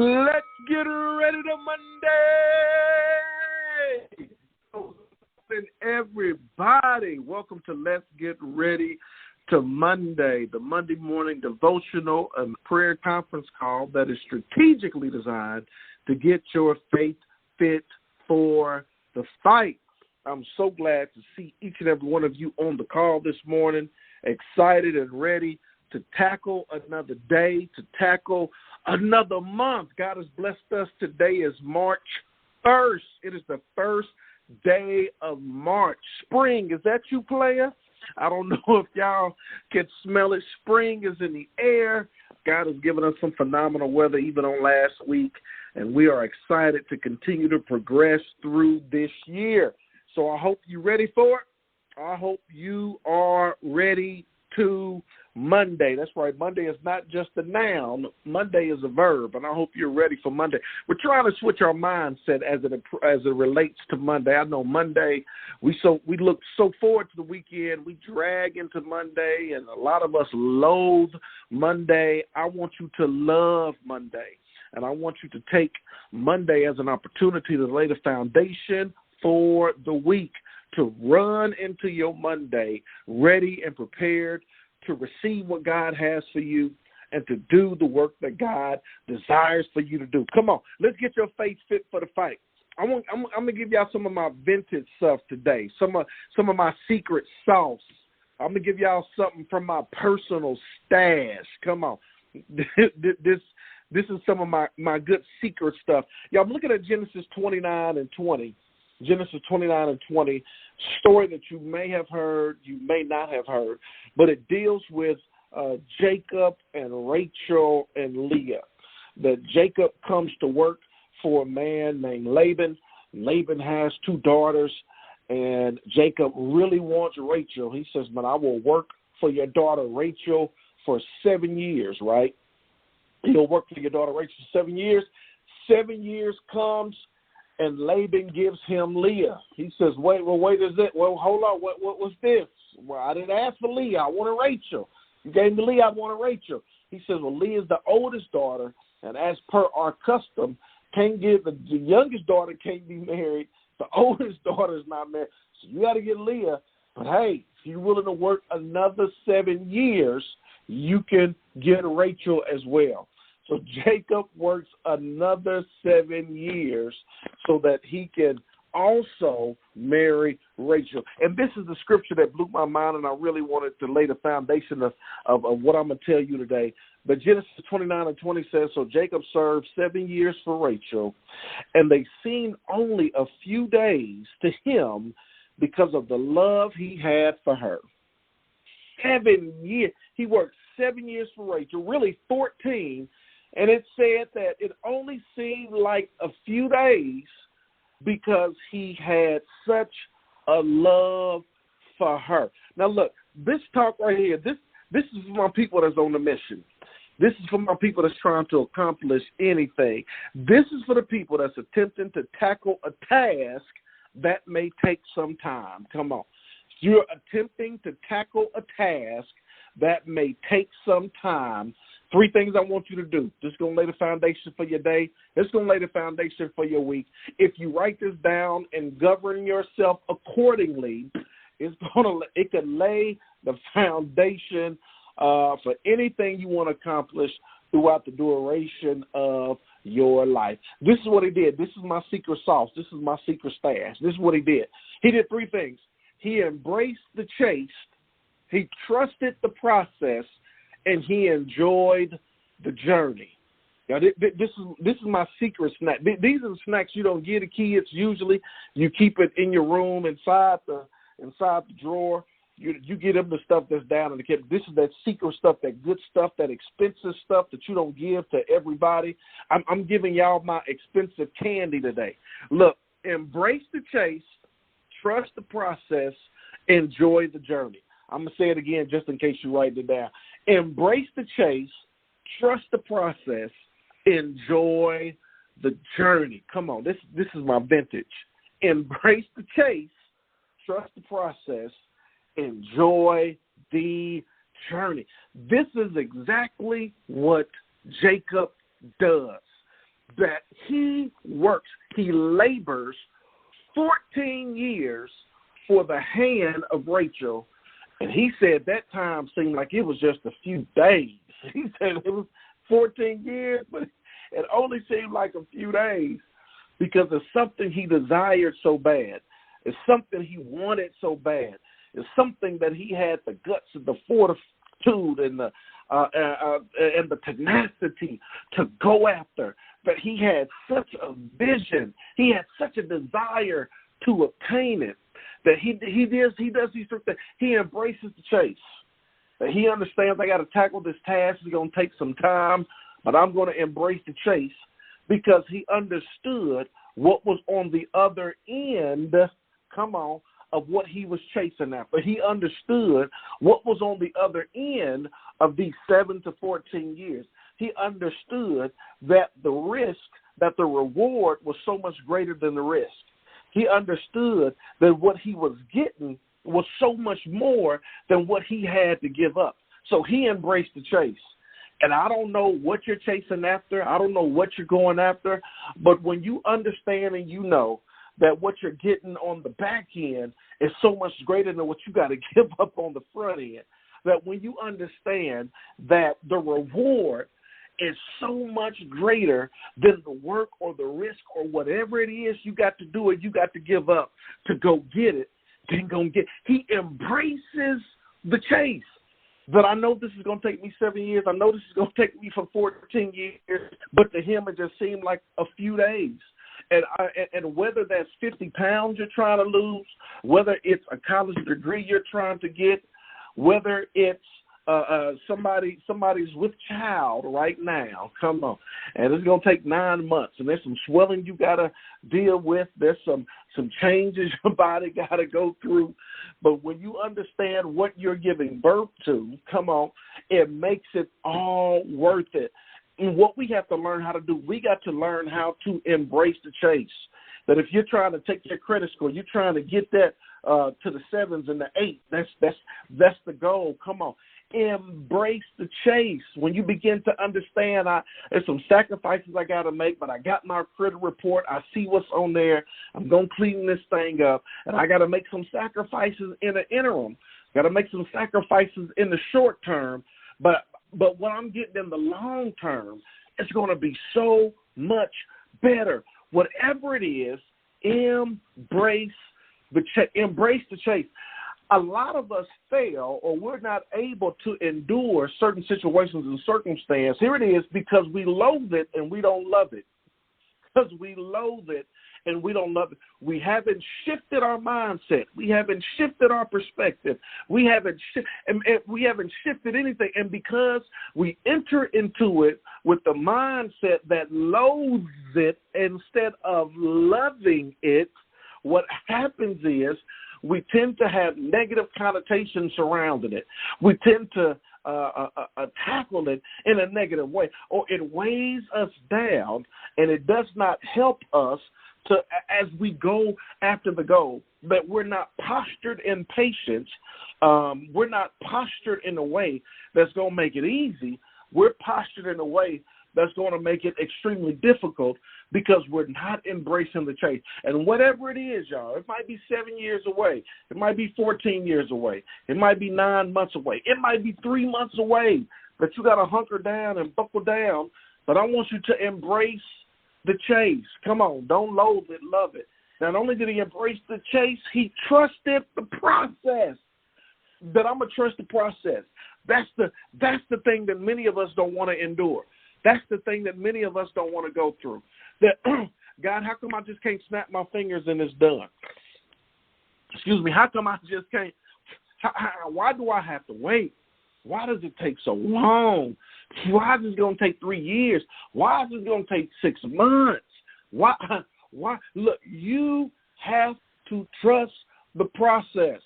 Let's get ready to Monday. And everybody, welcome to Let's Get Ready to Monday, the Monday morning devotional and prayer conference call that is strategically designed to get your faith fit for the fight. I'm so glad to see each and every one of you on the call this morning, excited and ready to tackle another day, to tackle another month. God has blessed us. Today is March 1st. It is the first day of March. Spring, is that you, player? I don't know if y'all can smell it. Spring is in the air. God has given us some phenomenal weather even on last week, and we are excited to continue to progress through this year. So I hope you're ready for it. I hope you are ready to Monday. That's right. Monday is not just a noun. Monday is a verb, and I hope you're ready for Monday. We're trying to switch our mindset as it relates to Monday. I know Monday, we look so forward to the weekend. We drag into Monday, and a lot of us loathe Monday. I want you to love Monday, and I want you to take Monday as an opportunity to lay the foundation for the week, to run into your Monday ready and prepared to receive what God has for you and to do the work that God desires for you to do. Come on, let's get your faith fit for the fight. I'm gonna give y'all some of my vintage stuff today, some of my secret sauce. I'm gonna give y'all something from my personal stash. Come on, this is some of my good secret stuff. Y'all, I'm looking at Genesis 29 and 20. Genesis 29 and 20, story that you may have heard, you may not have heard, but it deals with Jacob and Rachel and Leah. That Jacob comes to work for a man named Laban. Laban has two daughters, and Jacob really wants Rachel. He says, man, I will work for your daughter Rachel for 7 years, right? He'll work for your daughter Rachel for 7 years. 7 years comes, and Laban gives him Leah. He says, wait a minute. Well, hold on. What was this? Well, I didn't ask for Leah. I wanted Rachel. You gave me Leah. I wanted Rachel. He says, well, Leah's the oldest daughter, and as per our custom, the youngest daughter can't be married. The oldest daughter is not married. So you got to get Leah. But, hey, if you're willing to work another 7 years, you can get Rachel as well. So Jacob works another 7 years so that he can also marry Rachel. And this is the scripture that blew my mind, and I really wanted to lay the foundation of what I'm going to tell you today. But Genesis 29 and 20 says, so Jacob served 7 years for Rachel, and they seemed only a few days to him because of the love he had for her. 7 years. He worked 7 years for Rachel, really 14. And it said that it only seemed like a few days because he had such a love for her. Now, look, this talk right here, this is for my people that's on the mission. This is for my people that's trying to accomplish anything. This is for the people that's attempting to tackle a task that may take some time. Come on. You're attempting to tackle a task that may take some time. 3 things I want you to do. This is going to lay the foundation for your day. It's going to lay the foundation for your week. If you write this down and govern yourself accordingly, it can lay the foundation for anything you want to accomplish throughout the duration of your life. This is what he did. This is my secret sauce. This is my secret stash. This is what he did. He did 3 things. He embraced the chase. He trusted the process, and he enjoyed the journey. Now, this is my secret snack. These are the snacks you don't give the kids. Usually, you keep it in your room inside the drawer. You get them the stuff that's down in the kitchen. This is that secret stuff, that good stuff, that expensive stuff that you don't give to everybody. I'm giving y'all my expensive candy today. Look, embrace the chase, trust the process, enjoy the journey. I'm going to say it again just in case you write it down. Embrace the chase, trust the process, enjoy the journey. Come on, this is my vintage. Embrace the chase, trust the process, enjoy the journey. This is exactly what Jacob does. that he labors 14 years for the hand of Rachel. And he said that time seemed like it was just a few days. He said it was 14 years, but it only seemed like a few days because it's something he desired so bad. It's something he wanted so bad. It's something that he had the guts and the fortitude and the tenacity to go after. That he had such a vision. He had such a desire to obtain it that he does these things. He embraces the chase. That he understands I got to tackle this task. It's going to take some time, but I'm going to embrace the chase because he understood what was on the other end. Come on. Of what he was chasing after. He understood what was on the other end of these 7 to 14 years. He understood that the risk, that the reward was so much greater than the risk. He understood that what he was getting was so much more than what he had to give up. So he embraced the chase. And I don't know what you're chasing after. I don't know what you're going after. But when you understand and you know that what you're getting on the back end is so much greater than what you got to give up on the front end. That when you understand that the reward is so much greater than the work or the risk or whatever it is you got to do or you got to give up to go get it, then go get it. He embraces the chase. That I know this is going to take me 7 years. I know this is going to take me for 14 years. But to him, it just seemed like a few days. And whether that's 50 pounds you're trying to lose, whether it's a college degree you're trying to get, whether it's somebody's with child right now, come on, and it's going to take 9 months, and there's some swelling you got to deal with, there's some changes your body got to go through, but when you understand what you're giving birth to, come on, it makes it all worth it. And what we have to learn how to do, we got to learn how to embrace the chase. That if you're trying to take your credit score, you're trying to get that to the 7s and the 8s. That's the goal. Come on, embrace the chase. When you begin to understand, there's some sacrifices I got to make, but I got my credit report. I see what's on there. I'm gonna clean this thing up, and I got to make some sacrifices in the interim. Got to make some sacrifices in the short term, but what I'm getting in the long term, it's going to be so much better. Whatever it is, embrace the chase. A lot of us fail or we're not able to endure certain situations and circumstances. Here it is because we loathe it and we don't love it. Because we loathe it and we don't love it. We haven't shifted our mindset. We haven't shifted our perspective. We haven't shifted anything. And because we enter into it with the mindset that loathes it instead of loving it, what happens is we tend to have negative connotations surrounding it. We tend to tackle it in a negative way, or it weighs us down, and it does not help us to, as we go after the goal, that we're not postured in patience. We're not postured in a way that's going to make it easy. We're postured in a way that's going to make it extremely difficult because we're not embracing the chase. And whatever it is, y'all, it might be 7 years away. It might be 14 years away. It might be 9 months away. It might be 3 months away. But you got to hunker down and buckle down. But I want you to embrace the chase. Come on, don't loathe it, love it. Not only did he embrace the chase, he trusted the process. That I'm going to trust the process. That's the thing that many of us don't want to endure. That's the thing that many of us don't want to go through. That, God, how come I just can't snap my fingers and it's done? Excuse me, how come I just can't? Why do I have to wait? Why does it take so long? Why is it going to take 3 years? Why is it going to take 6 months? Why? Look, you have to trust the process.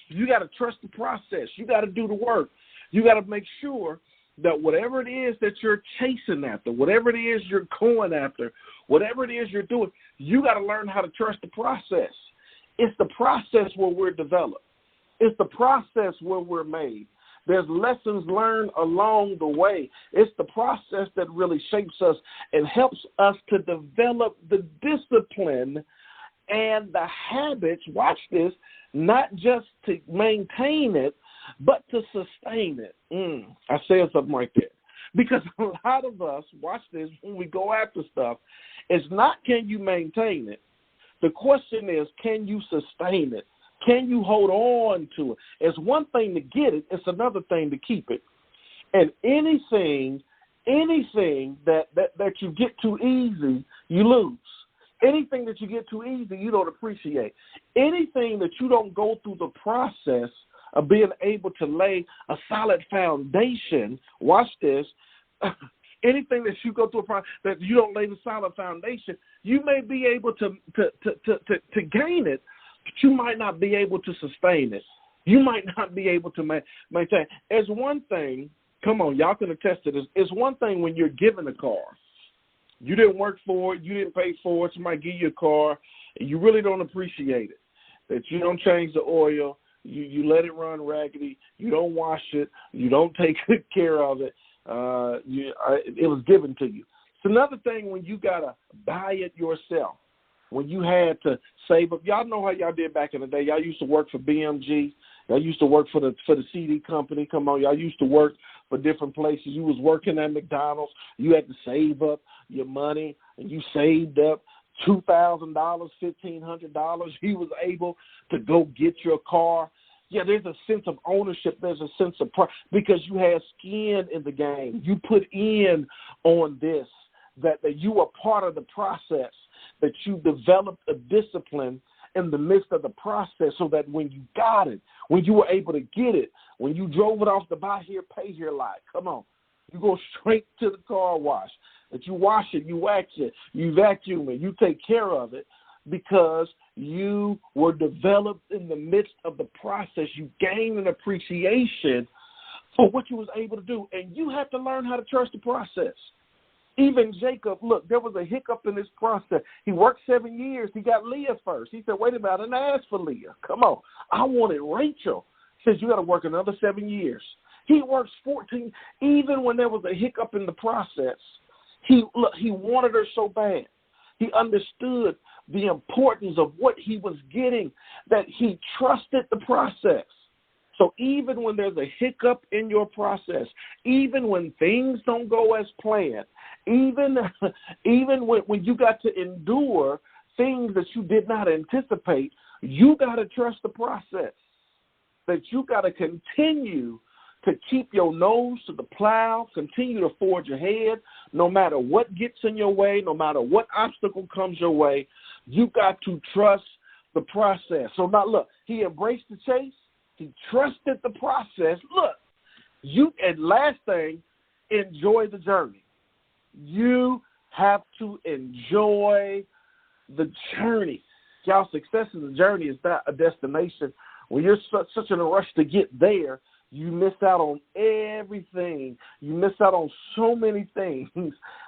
You got to trust the process. You got to do the work. You got to make sure that whatever it is that you're chasing after, whatever it is you're going after, whatever it is you're doing, you got to learn how to trust the process. It's the process where we're developed. It's the process where we're made. There's lessons learned along the way. It's the process that really shapes us and helps us to develop the discipline and the habits, watch this, not just to maintain it, but to sustain it. I said something right there. Because a lot of us, watch this, when we go after stuff, it's not can you maintain it. The question is, can you sustain it? Can you hold on to it? It's one thing to get it. It's another thing to keep it. And anything that you get too easy, you lose. Anything that you get too easy, you don't appreciate. Anything that you don't go through the process of being able to lay a solid foundation, watch this, anything that you go through a process that you don't lay the solid foundation, you may be able to gain it, but you might not be able to sustain it. You might not be able to maintain. It's one thing, come on, y'all can attest to this, it's one thing when you're given a car. You didn't work for it, you didn't pay for it, somebody give you a car, and you really don't appreciate it, that you don't change the oil, you let it run raggedy, you don't wash it, you don't take good care of it, it was given to you. It's another thing when you got to buy it yourself, when you had to save up. Y'all know how y'all did back in the day. Y'all used to work for BMG. Y'all used to work for the CD company. Come on, y'all used to work for different places. You was working at McDonald's. You had to save up your money, and you saved up $2,000, $1,500. You was able to go get your car. Yeah, there's a sense of ownership. There's a sense of pride because you had skin in the game. You put in on this, that you were part of the process, that you developed a discipline in the midst of the process so that when you got it, when you were able to get it, when you drove it off the buy here, pay here lot, come on, you go straight to the car wash. That you wash it, you wax it, you vacuum it, you take care of it because you were developed in the midst of the process. You gained an appreciation for what you was able to do, and you have to learn how to trust the process. Even Jacob, look, there was a hiccup in this process. He worked 7 years. He got Leah first. He said, wait a minute, I didn't ask for Leah. Come on. I wanted Rachel. He says, you got to work another 7 years. He works 14. Even when there was a hiccup in the process, he wanted her so bad. He understood the importance of what he was getting, that he trusted the process. So even when there's a hiccup in your process, even when things don't go as planned, even when you got to endure things that you did not anticipate, you got to trust the process, that you got to continue to keep your nose to the plow, continue to forge ahead, no matter what gets in your way, no matter what obstacle comes your way, you got to trust the process. So now look, he embraced the chase. He trusted the process. Look, and last thing, enjoy the journey. You have to enjoy the journey. Y'all, success in the journey is not a destination. When you're such in a rush to get there, you miss out on everything. You miss out on so many things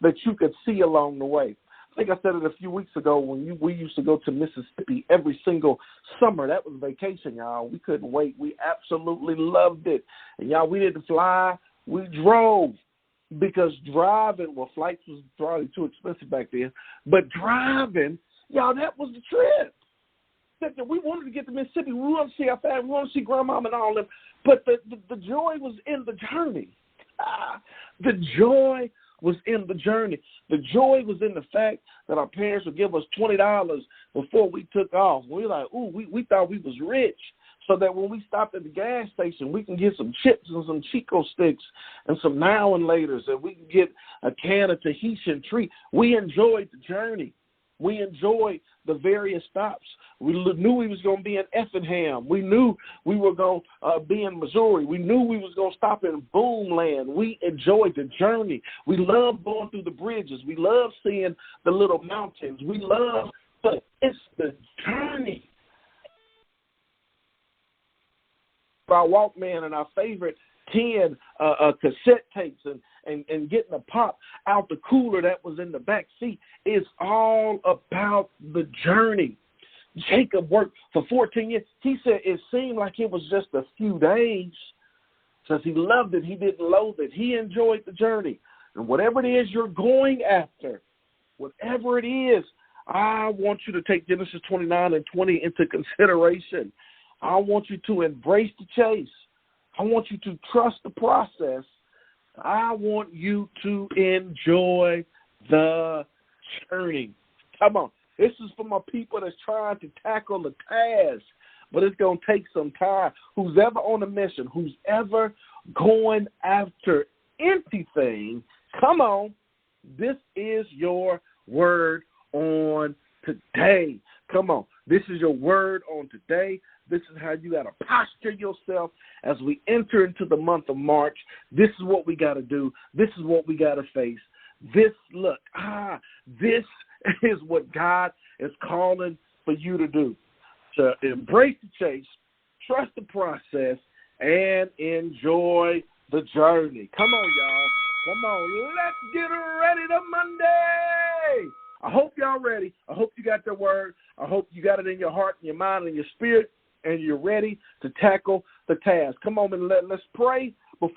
that you could see along the way. I think I said it a few weeks ago when we used to go to Mississippi every single summer. That was vacation, y'all. We couldn't wait. We absolutely loved it. And, y'all, we didn't fly. We drove because driving, well, flights was probably too expensive back then, but driving, y'all, that was the trip. We wanted to get to Mississippi. We wanted to see our family. We wanted to see Grandma and all of them. But the joy was in the journey. The joy was in the journey. The joy was in the fact that our parents would give us $20 before we took off. We were like, ooh, we thought we was rich. So that when we stopped at the gas station, we can get some chips and some Chico sticks and some Now and Laters, and we can get a can of Tahitian treat. We enjoyed the journey. We enjoyed the various stops. We knew we was going to be in Effingham. We knew we were going to be in Missouri. We knew we was going to stop in Boomland. We enjoyed the journey. We loved going through the bridges. We loved seeing the little mountains. We loved, but it's the journey. Our Walkman and our favorite 10 cassette tapes and getting a pop out the cooler that was in the back seat is all about the journey. Jacob worked for 14 years. He said it seemed like it was just a few days. Says he loved it. He didn't loathe it. He enjoyed the journey. And whatever it is you're going after, whatever it is, I want you to take Genesis 29 and 20 into consideration. I want you to embrace the chase. I want you to trust the process. I want you to enjoy the journey. Come on. This is for my people that's trying to tackle the task, but it's going to take some time. Who's ever on a mission, who's ever going after anything, come on. This is your word on today. Come on. This is your word on today. This is how you got to posture yourself as we enter into the month of March. This is what we got to do. This is what we got to face. This is what God is calling for you to do. To embrace the chase, trust the process, and enjoy the journey. Come on, y'all. Come on. Let's get ready to Monday. I hope y'all ready. I hope you got the word. I hope you got it in your heart, in your mind, and your spirit, and you're ready to tackle the task. Come on, and let's pray before